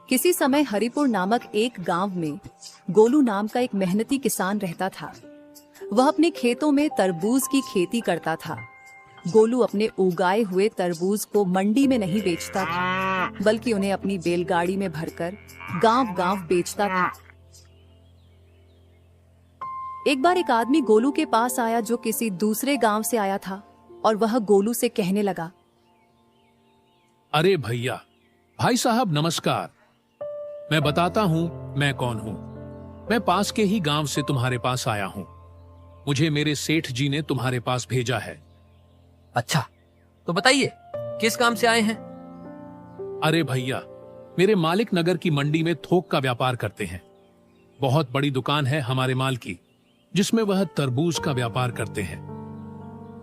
किसी समय हरिपुर नामक एक गांव में गोलू नाम का एक मेहनती किसान रहता था। वह अपने खेतों में तरबूज की खेती करता था। गोलू अपने उगाए हुए तरबूज को मंडी में नहीं बेचता था, बल्कि उन्हें अपनी बैलगाड़ी में भरकर गांव-गांव बेचता था। एक बार एक आदमी गोलू के पास आया जो किसी दूसरे गांव से आया था, और वह गोलू से कहने लगा, अरे भैया, भाई साहब नमस्कार। मैं बताता हूँ मैं कौन हूँ। मैं पास के ही गांव से तुम्हारे पास आया हूँ। मुझे मेरे सेठ जी ने तुम्हारे पास भेजा है। अच्छा, तो बताइए किस काम से आए हैं? अरे भैया, मेरे मालिक नगर की मंडी में थोक का व्यापार करते हैं। बहुत बड़ी दुकान है हमारे माल की, जिसमें वह तरबूज का व्यापार करते हैं।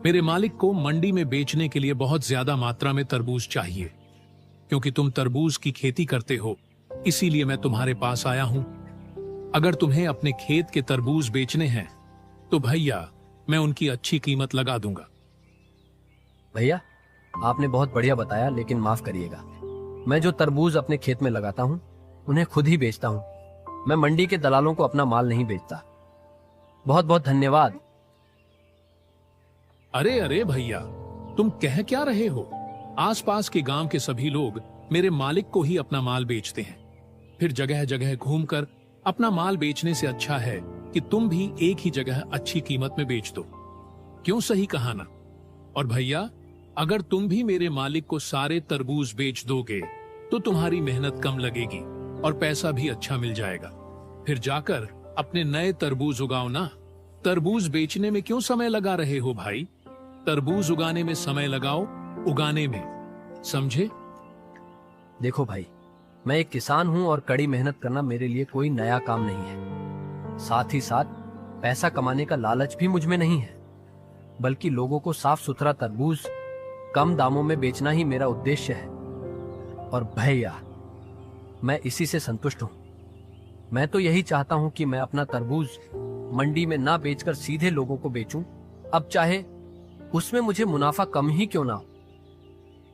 मेरे मालिक को मंडी में बेचने के लिए बहुत ज्यादा मात्रा में तरबूज चाहिए। क्योंकि तुम तरबूज की खेती करते हो, इसीलिए मैं तुम्हारे पास आया हूं। अगर तुम्हें अपने खेत के तरबूज बेचने हैं तो भैया मैं उनकी अच्छी कीमत लगा दूंगा। भैया, आपने बहुत बढ़िया बताया, लेकिन माफ करिएगा, मैं जो तरबूज अपने खेत में लगाता हूँ उन्हें खुद ही बेचता हूँ। मैं मंडी के दलालों को अपना माल नहीं बेचता। बहुत बहुत धन्यवाद। अरे अरे भैया, तुम कह क्या रहे हो? आसपास के गांव के सभी लोग मेरे मालिक को ही अपना माल बेचते हैं। फिर जगह जगह घूमकर अपना माल बेचने से अच्छा है कि तुम भी एक ही जगह अच्छी कीमत में बेच दो। क्यों, सही कहा ना? और भैया, अगर तुम भी मेरे मालिक को सारे तरबूज बेच दोगे तो तुम्हारी मेहनत कम लगेगी और पैसा भी अच्छा मिल जाएगा। फिर जाकर अपने नए तरबूज उगाओ ना। तरबूज बेचने में क्यों समय लगा रहे हो भाई? तरबूज उगाने में समय लगाओ, उगाने में, समझे? देखो भाई, मैं एक किसान हूँ और कड़ी मेहनत करना मेरे लिए कोई नया काम नहीं है। साथ ही साथ पैसा कमाने का लालच भी मुझ में नहीं है, बल्कि लोगों को साफ सुथरा तरबूज कम दामों में बेचना ही मेरा उद्देश्य है। और भैया, मैं इसी से संतुष्ट हूँ। मैं तो यही चाहता हूँ कि मैं अपना तरबूज मंडी में ना बेचकर सीधे लोगों को बेचूं। अब चाहे उसमें मुझे मुनाफा कम ही क्यों ना हो।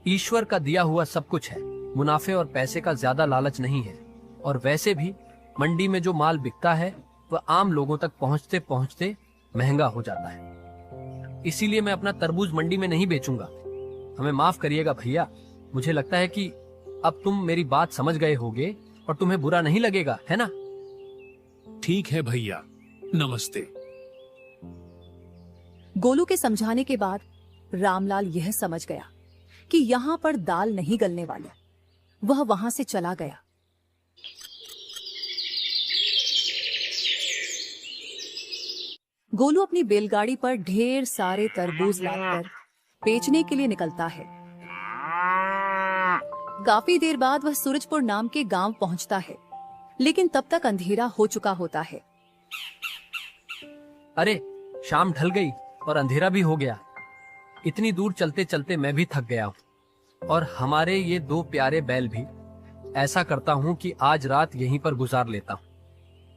ईश्वर का दिया हुआ सब कुछ है, मुनाफे और पैसे का ज्यादा लालच नहीं है। और वैसे भी मंडी में जो माल बिकता है वह आम लोगों तक पहुंचते पहुंचते महंगा हो जाता है। इसीलिए मैं अपना तरबूज मंडी में नहीं बेचूंगा। हमें माफ करिएगा भैया, मुझे लगता है कि अब तुम मेरी बात समझ गए होगे और तुम्हें बुरा नहीं लगेगा, है ना? ठीक है भैया, नमस्ते। गोलू के समझाने के बाद रामलाल यह समझ गया कि यहाँ पर दाल नहीं गलने वाली। वह वहां से चला गया। गोलू अपनी बैलगाड़ी पर ढेर सारे तरबूज लाकर बेचने के लिए निकलता है। काफी देर बाद वह सूरजपुर नाम के गांव पहुंचता है, लेकिन तब तक अंधेरा हो चुका होता है। अरे, शाम ढल गई और अंधेरा भी हो गया। इतनी दूर चलते चलते मैं भी थक गया हूँ और हमारे ये दो प्यारे बैल भी। ऐसा करता हूँ कि आज रात यहीं पर गुजार लेता हूँ।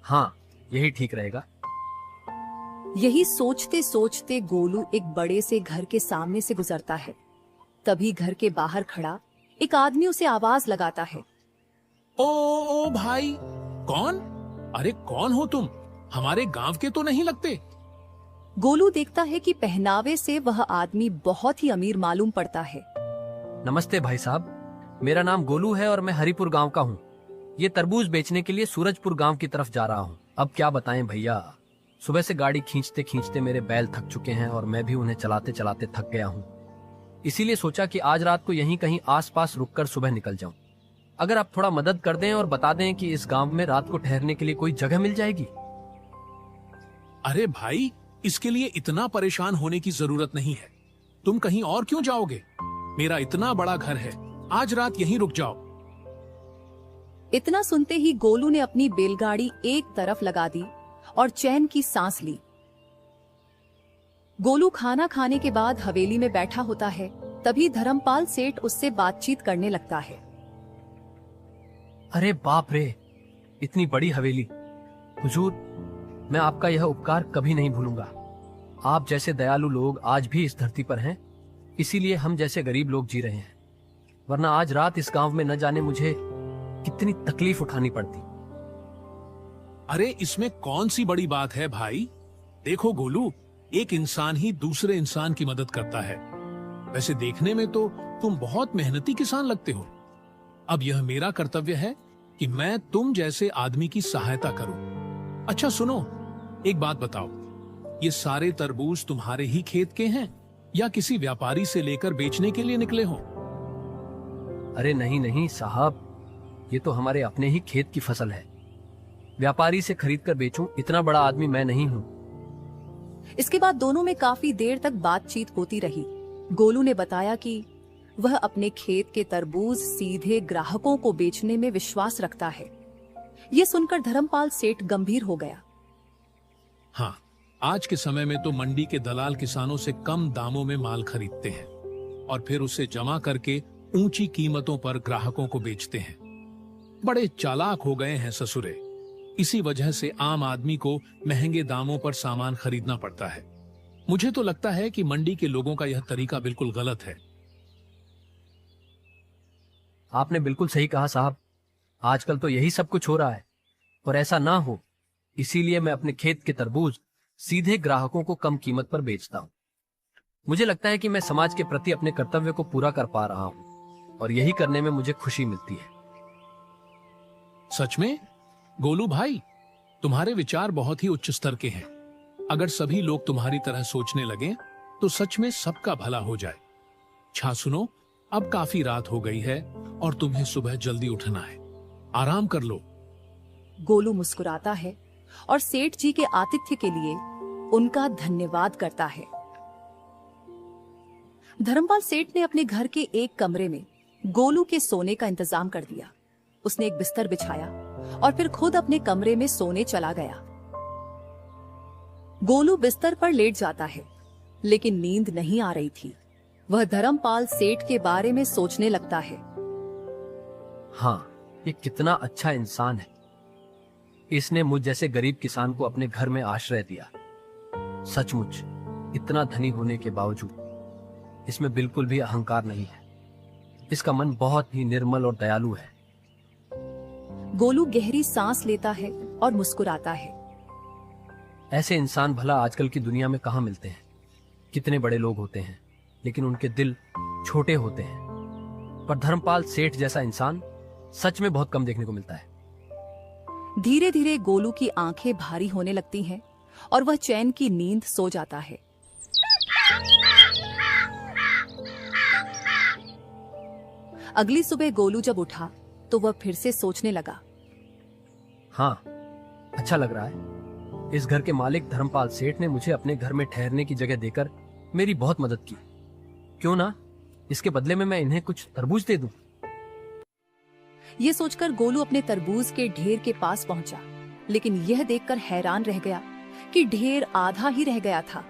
हाँ, यही ठीक रहेगा। यही सोचते सोचते गोलू एक बड़े से घर के सामने से गुजरता है। तभी घर के बाहर खड़ा एक आदमी उसे आवाज लगाता है। ओ भाई, कौन? अरे कौन हो तुम? हमारे गांव के तो नहीं लगते। गोलू देखता है कि पहनावे से वह आदमी बहुत ही अमीर मालूम पड़ता है। नमस्ते भाई साहब, मेरा नाम गोलू है और मैं हरिपुर गांव का हूँ। ये तरबूज बेचने के लिए सूरजपुर गांव की तरफ जा रहा हूँ। अब क्या बताएं भैया, सुबह से गाड़ी खींचते खींचते मेरे बैल थक चुके हैं और मैं भी उन्हें चलाते चलाते थक गया हूँ। इसीलिए सोचा कि आज रात को यहीं कहीं आसपास रुककर सुबह निकल जाऊं। अगर आप थोड़ा मदद कर दें और बता दें कि इस गांव में रात को ठहरने के लिए कोई जगह मिल जाएगी। अरे भाई, इसके लिए इतना परेशान होने की जरूरत नहीं है। तुम कहीं और क्यों जाओगे? मेरा इतना बड़ा घर है, आज रात यहीं रुक जाओ। इतना सुनते ही गोलू ने अपनी बैलगाड़ी एक तरफ लगा दी और चैन की सांस ली। गोलू खाना खाने के बाद हवेली में बैठा होता है। तभी धर्मपाल सेठ उससे बातचीत करने लगता है। अरे बाप रे, इतनी बड़ी हवेली। हुजूर, मैं आपका यह उपकार कभी नहीं भूलूंगा। आप जैसे दयालु लोग आज भी इस धरती पर हैं, इसीलिए हम जैसे गरीब लोग जी रहे हैं। वरना आज रात इस गांव में न जाने मुझे कितनी तकलीफ उठानी पड़ती। अरे इसमें कौन सी बड़ी बात है भाई। देखो गोलू, एक इंसान ही दूसरे इंसान की मदद करता है। वैसे देखने में तो तुम बहुत मेहनती किसान लगते हो। अब यह मेरा कर्तव्य है कि मैं तुम जैसे आदमी की सहायता करूं। अच्छा सुनो, एक बात बताओ, ये सारे तरबूज तुम्हारे ही खेत के हैं या किसी व्यापारी से लेकर बेचने के लिए निकले हो? अरे नहीं नहीं साहब, ये तो हमारे अपने ही खेत की फसल है। व्यापारी से खरीद कर बेचूं, इतना बड़ा आदमी मैं नहीं हूं। इसके बाद दोनों में काफी देर तक बातचीत होती रही। गोलू ने बताया कि वह अपने खेत के तरबूज सीधे ग्राहकों को बेचने में विश्वास रखता है। यह सुनकर धर्मपाल सेठ गंभीर हो गया। हाँ, आज के समय में तो मंडी के दलाल किसानों से कम दामों में माल खरीदते हैं और फिर उसे जमा करके ऊंची कीमतों पर ग्राहकों को बेचते हैं। बड़े चालाक हो गए हैं ससुरे। इसी वजह से आम आदमी को महंगे दामों पर सामान खरीदना पड़ता है। मुझे तो लगता है कि मंडी के लोगों का यह तरीका बिल्कुल गलत है। आपने बिल्कुल सही कहा साहब, आजकल तो यही सब कुछ हो रहा है और ऐसा ना हो इसीलिए मैं अपने खेत के तरबूज सीधे ग्राहकों को कम कीमत पर बेचता हूँ। मुझे लगता है कि मैं समाज के प्रति अपने कर्तव्य को पूरा कर पा रहा हूँ और यही करने में मुझे खुशी मिलती है। सच में गोलू भाई, तुम्हारे विचार बहुत ही उच्च स्तर के हैं। अगर सभी लोग तुम्हारी तरह सोचने लगे तो सच में सबका भला हो जाए। अच्छा सुनो, अब काफी रात हो गई है और तुम्हें सुबह जल्दी उठना है। आराम कर लो। गोलू मुस्कुराता है और सेठ जी के आतिथ्य के लिए उनका धन्यवाद करता है। धर्मपाल सेठ ने अपने घर के एक कमरे में गोलू के सोने का इंतजाम कर दिया। उसने एक बिस्तर बिछाया और फिर खुद अपने कमरे में सोने चला गया। गोलू बिस्तर पर लेट जाता है, लेकिन नींद नहीं आ रही थी। वह धर्मपाल सेठ के बारे में सोचने लगता है। हाँ, ये कितना अच्छा इंसान है। इसने मुझ जैसे गरीब किसान को अपने घर में आश्रय दिया। सचमुच इतना धनी होने के बावजूद इसमें बिल्कुल भी अहंकार नहीं है। इसका मन बहुत ही निर्मल और दयालु है। गोलू गहरी सांस लेता है और मुस्कुराता है। ऐसे इंसान भला आजकल की दुनिया में कहाँ मिलते हैं। कितने बड़े लोग होते हैं लेकिन उनके दिल छोटे होते हैं। पर धर्मपाल सेठ जैसा इंसान सच में बहुत कम देखने को मिलता है। धीरे धीरे गोलू की आंखें भारी होने लगती हैं और वह चैन की नींद सो जाता है। अगली सुबह गोलू जब उठा तो वह फिर से सोचने लगा। हाँ, अच्छा लग रहा है। इस घर के मालिक धर्मपाल सेठ ने मुझे अपने घर में ठहरने की जगह देकर मेरी बहुत मदद की। क्यों ना इसके बदले में मैं इन्हें कुछ तरबूज दे दूं। ये सोचकर गोलू अपने तरबूज के ढेर के पास पहुंचा, लेकिन यह देखकर हैरान रह गया कि ढेर आधा ही रह गया था।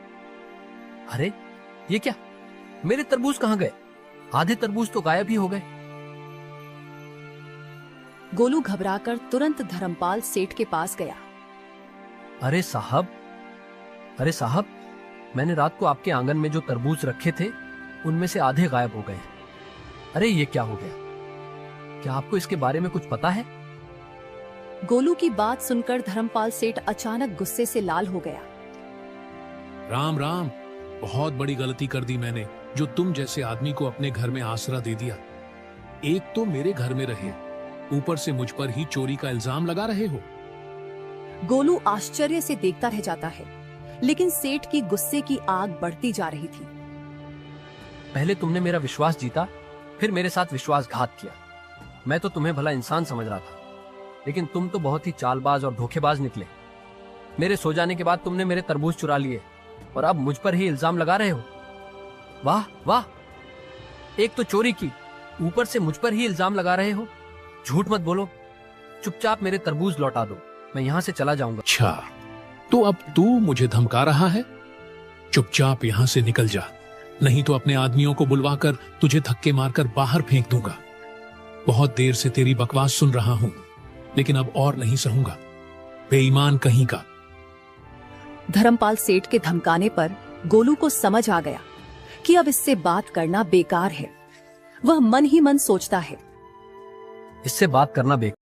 अरे ये क्या, मेरे तरबूज कहाँ गए? आधे तरबूज तो गायब ही हो गए। गोलू घबराकर तुरंत धर्मपाल सेठ के पास गया। अरे साहब, मैंने रात को आपके आंगन में जो तरबूज रखे थे उनमें से आधे गायब हो गए। अरे ये क्या हो गया? क्या आपको इसके बारे में कुछ पता है? गोलू की बात सुनकर धर्मपाल सेठ अचानक गुस्से से लाल हो गया। राम राम, बहुत बड़ी गलती कर दी मैंने जो तुम जैसे आदमी को अपने घर में आसरा दे दिया। एक तो मेरे घर में रहे, ऊपर से मुझ पर ही चोरी का इल्जाम लगा रहे हो। गोलू आश्चर्य से देखता रह जाता है, लेकिन सेठ की गुस्से की आग बढ़ती जा रही थी। पहले तुमने मेरा विश्वास जीता, फिर मेरे साथ विश्वासघात किया। मैं तो तुम्हें भला इंसान समझ रहा था, लेकिन तुम तो बहुत ही चालबाज और धोखेबाज निकले। मेरे सो जाने के बाद तुमने मेरे तरबूज चुरा लिए और अब मुझ पर ही इल्जाम लगा रहे हो। वाह वाह, एक तो चोरी की, ऊपर से मुझ पर ही इल्जाम लगा रहे हो। झूठ मत बोलो, चुपचाप मेरे तरबूज लौटा दो, मैं यहाँ से चला जाऊंगा। अच्छा, तो अब तू मुझे धमका रहा है? चुपचाप यहाँ से निकल जा, नहीं तो अपने आदमियों को बुलवाकर तुझे धक्के मारकर बाहर फेंक दूंगा। बहुत देर से तेरी बकवास सुन रहा हूं, लेकिन अब और नहीं सहूंगा। बेईमान कहीं का। धर्मपाल सेठ के धमकाने पर गोलू को समझ आ गया कि अब इससे बात करना बेकार है। वह मन ही मन सोचता है। इससे बात करना बेकार